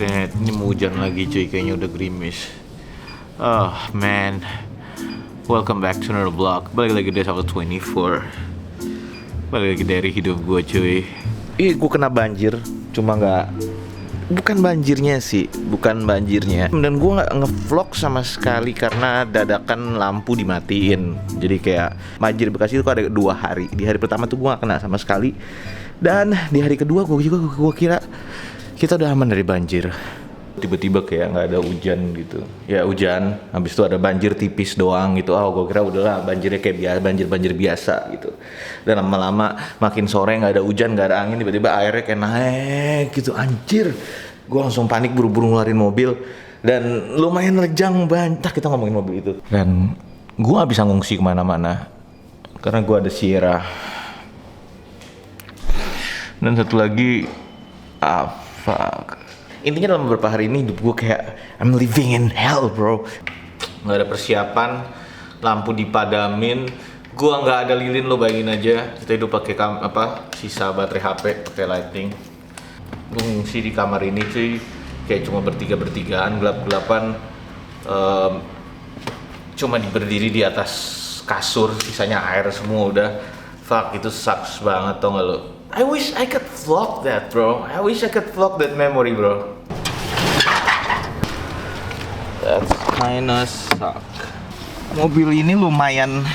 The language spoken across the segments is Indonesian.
Ini mau hujan lagi cuy, kayaknya udah gerimis. Oh man, welcome back to another vlog. Balik lagi dari Sabtu 24. Balik lagi dari hidup gue cuy. Gue kena banjir, cuma bukan banjirnya. Dan gue nggak ngevlog sama sekali karena dadakan lampu dimatiin. Jadi kayak banjir Bekasi itu ada 2 hari. Di hari pertama tuh gue nggak kena sama sekali. Dan di hari kedua gue kira kita udah aman dari banjir. Tiba-tiba kayak nggak ada hujan gitu. Ya hujan, habis itu ada banjir tipis doang gitu. Gue kira udahlah banjirnya kayak banjir biasa gitu. Dan lama-lama makin sore nggak ada hujan, nggak ada angin, tiba-tiba airnya kayak naik gitu. Anjir, gue langsung panik, buru-buru ngeluarin mobil. Dan lumayan lejang banget. Kita ngomongin mobil itu. Dan gue nggak bisa ngungsi kemana-mana karena gue ada Sierra. Dan satu lagi, fuck. Intinya dalam beberapa hari ini hidup gue kayak I'm living in hell bro. Nggak ada persiapan, lampu dipadamin, gue nggak ada lilin, lo bayangin aja. Kita hidup pakai sisa baterai HP, pakai lighting. Gue ngungsi di kamar ini cuy, kayak cuma bertigaan, gelap-gelapan. Cuma berdiri di atas kasur, sisanya air semua udah. Fuck, itu sucks banget, tau gak lo? I wish I could vlog that bro. I wish I could vlog that memory bro. That's kinda suck. Mobil ini lumayan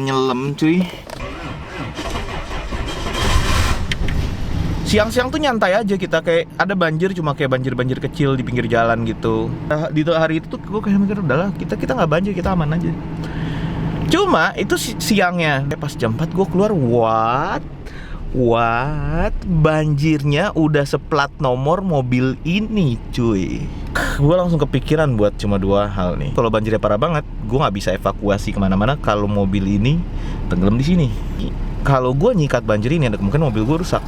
nyelam cuy. Siang-siang tuh nyantai aja kita, kayak ada banjir, cuma kayak banjir kecil di pinggir jalan gitu. Di hari itu tuh gue kayak mikir udahlah kita nggak banjir, kita aman aja. Cuma itu siangnya, pas jam 4 gue keluar, what? Banjirnya udah seplat nomor mobil ini cuy. Gue langsung kepikiran buat cuma 2 hal nih. Kalau banjirnya parah banget, gue nggak bisa evakuasi kemana-mana kalau mobil ini tenggelam di sini. Kalau gue nyikat banjir ini ada kemungkinan mobil gue rusak.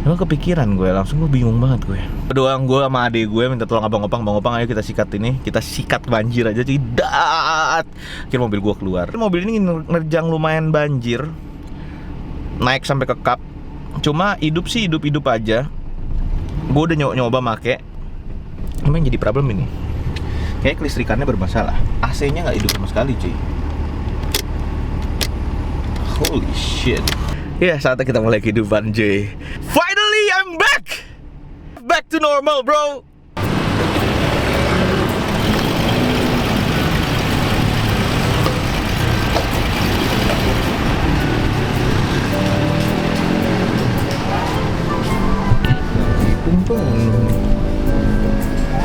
Emang kepikiran gue, langsung gue bingung banget gue. Doang gue sama adik gue minta tolong bang Opang, ayo kita sikat banjir aja cuy. Akhirnya mobil gue keluar. Mobil ini nerjang lumayan banjir, naik sampai ke kap. Cuma hidup aja. Gue udah nyoba make. Emang jadi problem ini. Kayak kelistrikannya bermasalah. AC-nya nggak hidup sama sekali cuy. Holy shit. Ya, saatnya kita mulai kehidupan cuy. Finally I'm back! Back to normal bro.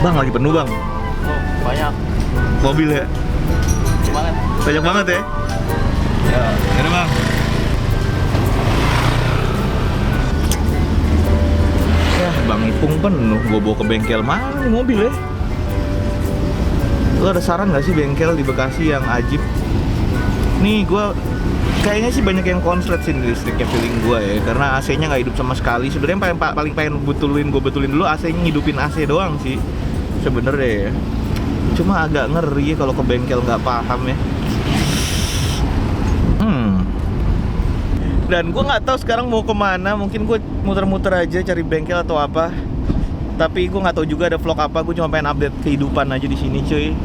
Bang, lagi penuh bang. Oh, banyak Mobil ya? banget. Banyak banget ya? Ya, Ada bang. Ya, Bang Ipung penuh. Gue bawa ke bengkel mana nih mobil ya? Lo ada saran gak sih bengkel di Bekasi yang ajib? Nih gue kayaknya sih banyak yang konslet sih listriknya, feeling gue ya. Karena AC-nya nggak hidup sama sekali. Sebenarnya paling pengen gue betulin dulu AC-nya, ngidupin AC doang sih sebenarnya ya. Cuma agak ngeri ya kalau ke bengkel nggak paham ya. Dan gue nggak tahu sekarang mau kemana. Mungkin gue muter-muter aja cari bengkel atau apa. Tapi gue nggak tahu juga ada vlog apa. Gue cuma pengen update kehidupan aja di sini cuy.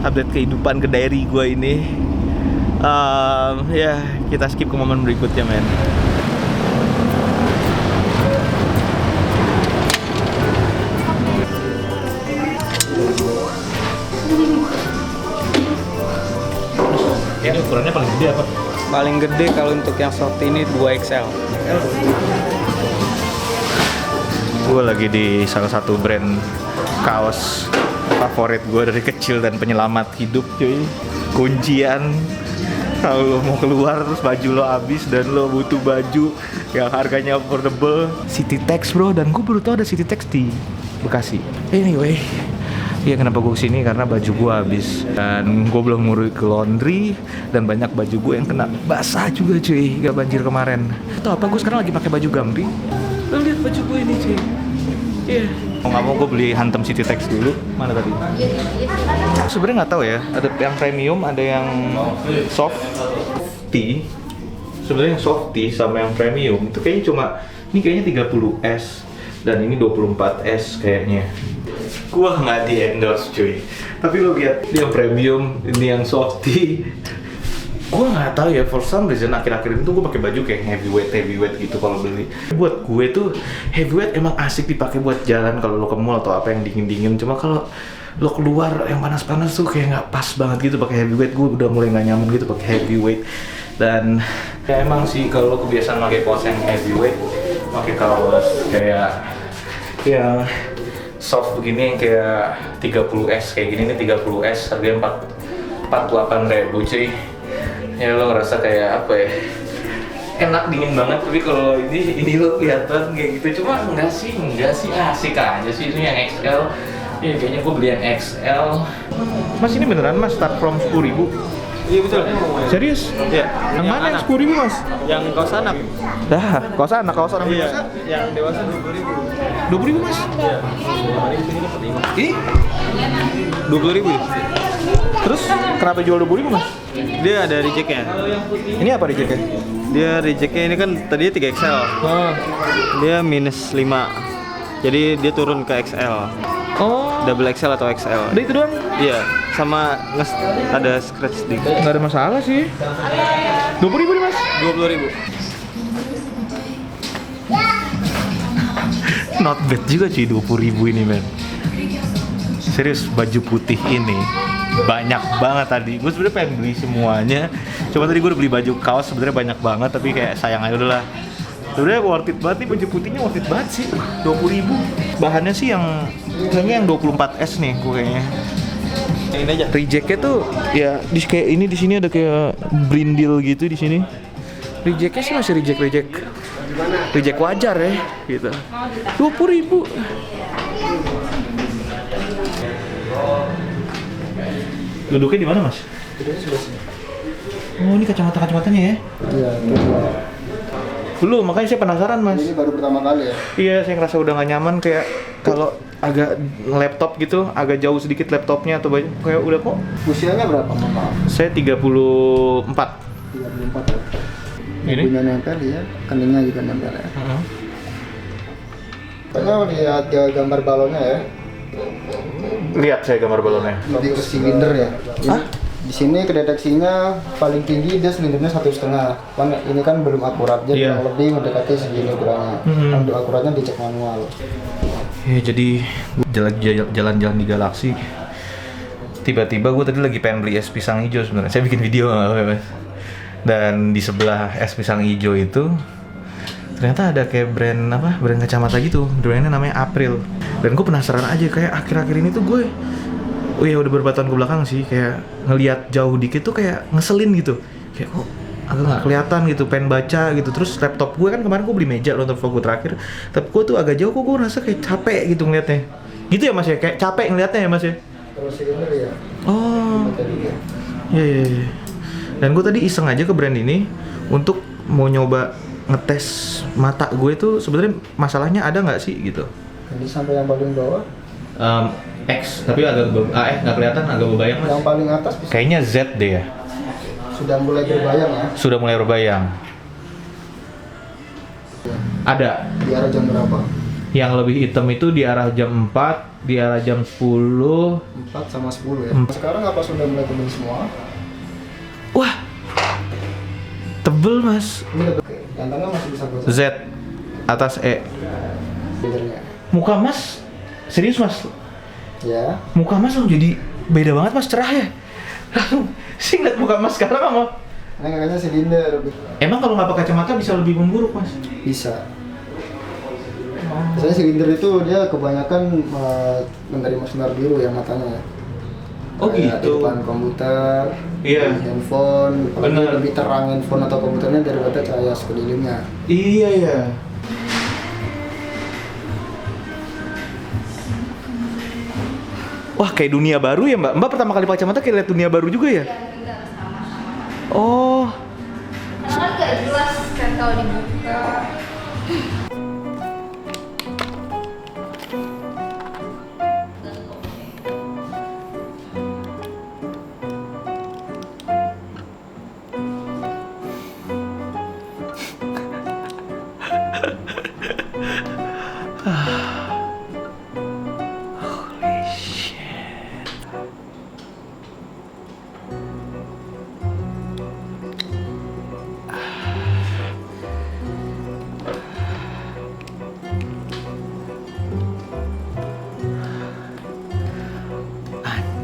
Update kehidupan ke diary gue ini. Ya kita skip ke momen berikutnya men. Ini ukurannya paling gede apa? Paling gede kalau untuk yang soft ini 2XL. Gue lagi di salah satu brand kaos favorit gue dari kecil dan penyelamat hidup cuy. Kuncian kalau lo mau keluar terus baju lo habis dan lo butuh baju yang harganya affordable, Citytex bro. Dan gue baru tau ada Citytex di Bekasi. Anyway, ya kenapa gue kesini karena baju gue habis dan gue belum ngurus ke laundry dan banyak baju gue yang kena basah juga cuy, gak banjir kemarin. Tau apa, gue sekarang lagi pakai baju gamping. Lo lihat baju gue ini cuy. Iya. Mau nggak mau gue beli hantam Citytex dulu. Mana tadi? Sebenarnya nggak tahu ya. Ada yang premium, ada yang soft tea. Sebenarnya yang soft tea sama yang premium itu kayaknya cuma ini kayaknya 30S. Dan ini 24S kayaknya. Gua nggak di endorse cuy. Tapi lo lihat dia premium, ini yang softy. Gua nggak tahu ya, for some reason akhir-akhir itu gue pakai baju kayak heavyweight gitu kalau beli. Buat gue tuh heavyweight emang asik dipakai buat jalan kalau lo ke mall atau apa yang dingin-dingin. Cuma kalau lo keluar yang panas-panas tuh kayak nggak pas banget gitu pakai heavyweight. Gue udah mulai nggak nyaman gitu pakai heavyweight. Dan ya emang sih kalau lo kebiasaan pakai kaos yang heavyweight, pakai kaos kayak yang soft begini yang kayak 30S kayak gini nih, 30S harganya 48.000 cuy. Ya lo ngerasa kayak apa ya, enak dingin banget. Tapi kalau ini lo kelihatan kayak gitu, cuma enggak sih asik aja sih. Ini yang XL ya, kayaknya gue beli yang XL. Mas ini beneran mas start from 10.000? Iya betul. Serius? Iya. Yang mana yang 10.000 mas? Yang kaos anak. Dah, kaos anak, kaos orang Iya. dewasa? Yang dewasa 20.000. 20.000 mas? Iya. Kemarin sini dapat 5. Ih, 20.000 ya? terus kenapa jual 20.000 mas? Dia ada rejectnya. Ini apa rejectnya? Dia rejectnya ini kan tadinya 3XL. Oh. Dia minus 5. Jadi dia turun ke XL. Oh. Double XL atau XL. Udah itu doang? Iya, sama ada scratch dikit. Nggak ada masalah sih. 20.000 nih mas? 20.000. Not bad juga cuy 20.000 ini men. Serius baju putih ini banyak banget tadi. Gue sebenarnya pengen beli semuanya. Cuma tadi gue udah beli baju kaos sebenarnya banyak banget, tapi kayak sayang aja udahlah. Sebenarnya worth it banget nih, baju putihnya worth it banget sih. 20.000. Bahannya sih yang kayaknya yang 24S nih gue kayaknya. Ini aja. Rejectnya tuh ya kayak ini di sini ada kayak brindil gitu di sini. Rejectnya sih masih reject wajar ya gitu. 20.000. Duduknya di mana mas? Duduknya sebelah sini. Oh ini kacamatanya ya? Iya, Belum, makanya saya penasaran mas. ini baru pertama kali ya. Iya, saya ngerasa udah gak nyaman kayak kalau agak laptop gitu, agak jauh sedikit laptopnya atau banyak kayak udah kok. Usianya berapa, mohon maaf? Saya 34. 34 ya. Ini? Punya nempel ya, keningnya juga nempel ya. Kita lihat gambar balonnya ya. Lihat saya gambar balonnya. Lebih ke silinder ya. Hah? Di sini kedeteksinya paling tinggi dia silindernya 1,5. Kan ini kan belum akurat, jadi Iya. kurang lebih mendekati segini ukurannya. Untuk akuratnya dicek manual. Ya jadi jalan-jalan di galaksi. Tiba-tiba gue tadi lagi pengen beli es pisang hijau sebenarnya. Saya bikin video mas. Dan di sebelah es pisang hijau itu ternyata ada kayak brand kacamata gitu. Brandnya namanya April. Dan gue penasaran aja kayak akhir-akhir ini tuh gue udah beberapa tahun ke belakang sih kayak ngelihat jauh dikit tuh kayak ngeselin gitu. Kayak kok agak nggak kelihatan gitu, pengen baca gitu. Terus laptop gue kan kemarin gue beli meja nonton vlog gue terakhir. Tapi gue tuh agak jauh kok gue ngerasa kayak capek gitu ngeliatnya. Gitu ya mas ya, kayak capek ngeliatnya ya mas ya. Kalau silinder ya. Oh. Tadi ya. Iya. Dan gue tadi iseng aja ke brand ini untuk mau nyoba ngetes mata gue itu sebenarnya masalahnya ada nggak sih gitu. Jadi sampai yang paling bawah. X, tapi agak nggak kelihatan, agak berbayang mas. Yang paling atas bisa Kayaknya Z deh ya. sudah mulai berbayang ya. Sudah mulai berbayang. Ada. Di arah jam berapa? Yang lebih hitam itu di arah jam 4, di arah jam 10. 4 sama 10 ya. Sekarang apa sudah mulai tebal semua? Wah, tebel mas. Ini lebih oke. Yang tengah masih bisa gosok Z, atas E. silinernya. Muka mas, serius mas? Ya. Muka mas langsung jadi beda banget mas, cerah ya. Sih ngeliat muka mas sekarang sama. Ini kayaknya silinder. Emang kalau nggak pakai kacamata bisa lebih memburuk mas? Bisa. Biasanya silinder itu dia kebanyakan menerima sinar biru ya matanya ya. Oh Kayak gitu. Di depan komputer, Iya. di handphone, apalagi Bener. lebih terang handphone atau komputernya daripada cahaya sekelilingnya. Iya ya. Wah kayak dunia baru ya mbak. Mbak pertama kali pakai kacamata kayak lihat dunia baru juga ya? Oh. Karena nggak jelas kan kalau dibuka.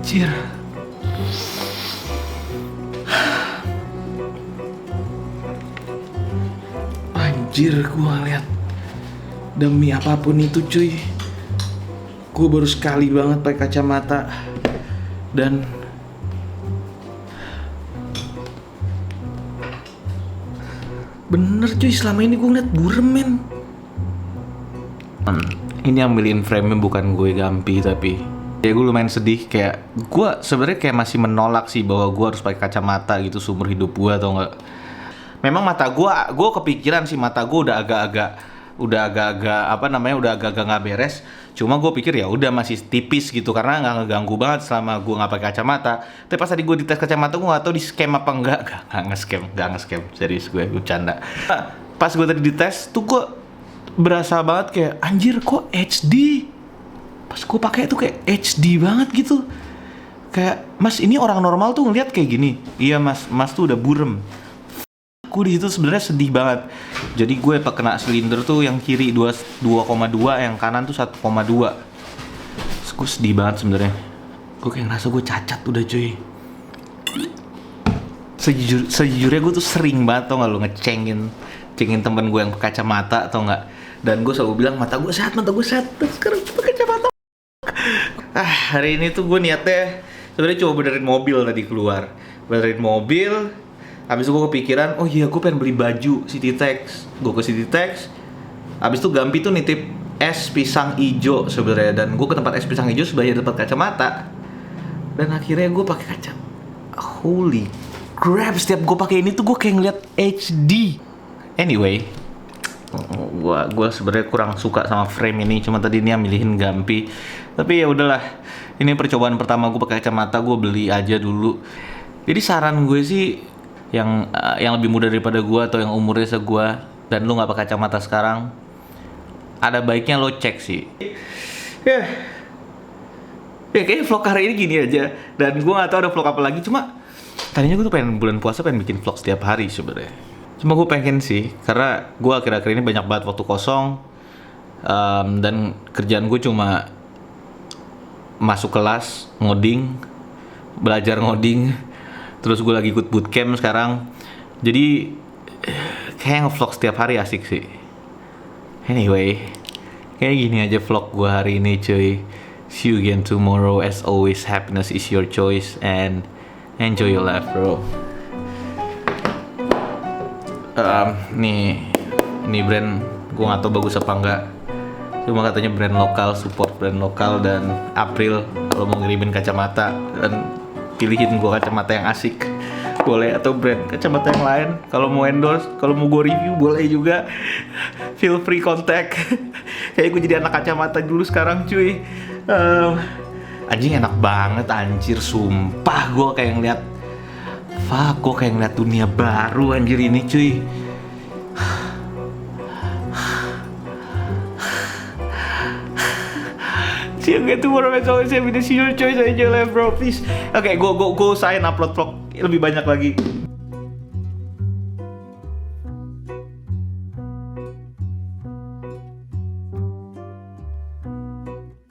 Anjir. Anjir, gue ngeliat demi apapun itu cuy, gue baru sekali banget pakai kacamata dan bener cuy, selama ini gue ngeliat burem men. Ini yang milihin frame-nya bukan gue, Gampi, tapi ya gue lumayan sedih. Kayak gue sebenarnya kayak masih menolak sih bahwa gue harus pakai kacamata gitu seumur hidup gue, atau enggak. Memang mata gue kepikiran sih, mata gue udah agak-agak apa namanya, udah agak-agak nggak beres. Cuma gue pikir ya udah masih tipis gitu karena nggak ngeganggu banget selama gue nggak pakai kacamata. Tapi pas tadi gue dites kacamata, gue nggak tahu di scam apa enggak. Nggak nge-scam, serius gue bercanda. Pas gue tadi dites tuh gue berasa banget kayak anjir kok HD. Pas gue pakai tuh kayak HD banget gitu. Kayak mas, ini orang normal tuh ngeliat kayak gini. Iya mas tuh udah burem. Gue di situ sebenarnya sedih banget. Jadi gue kena silinder tuh yang kiri 2,2, yang kanan tuh 1,2. Terus gue sedih banget sebenarnya. Gue kayak ngerasa gue cacat udah cuy. Sejujurnya gue tuh sering banget tau gak lo ngecengin temen gue yang pakai kacamata atau enggak. Dan gue selalu bilang mata gue sehat. Terus sekarang pakai kacamata. Hari ini tuh gue niatnya sebenarnya coba benerin mobil tadi keluar. Benerin mobil. Habis itu gue kepikiran, oh iya gue pengen beli baju Citytex. Gue ke Citytex. Habis itu Gampi tuh nitip es pisang ijo sebenarnya, dan gue ke tempat es pisang ijo sebagai tempat kacamata. Dan akhirnya gue pakai kacamata. Holy crap, setiap gue pakai ini tuh gue kayak ngeliat HD. Anyway, gue sebenarnya kurang suka sama frame ini. Cuma tadi ini yang milihin Gampi. Tapi ya udahlah. Ini percobaan pertama gue pakai kacamata, gue beli aja dulu. Jadi saran gue sih, yang lebih muda daripada gue atau yang umurnya segua dan lu nggak pakai kacamata sekarang, ada baiknya lo cek sih. Ya kayaknya vlog hari ini gini aja, dan gue nggak tahu ada vlog apa lagi. Cuma tadinya gue tuh pengen bulan puasa pengen bikin vlog setiap hari sebenarnya. Cuma gue pengen sih, karena gue akhir-akhir ini banyak banget waktu kosong, dan kerjaan gue cuma masuk kelas, ngoding, belajar ngoding. Terus gue lagi ikut bootcamp sekarang. Jadi kayak nge-vlog setiap hari asik sih. Anyway, kayak gini aja vlog gue hari ini cuy. See you again tomorrow. As always, happiness is your choice and enjoy your life bro. Nih brand gue gak tau bagus apa enggak. Cuma katanya brand lokal, support brand lokal. Dan April kalau mau ngirimin kacamata, dan pilihin gue kacamata yang asik boleh, atau brand kacamata yang lain. Kalau mau endorse, kalau mau gue review boleh juga. Feel free contact. Kayak gue jadi anak kacamata dulu sekarang cuy. Anjing enak banget anjir, sumpah gue kayak ngeliat gue kayak ngeliat dunia baru anjir ini cuy. See you again tomorrow, as always, happiness is your choice, enjoy life bro, please. Oke, gue usahain upload vlog lebih banyak lagi.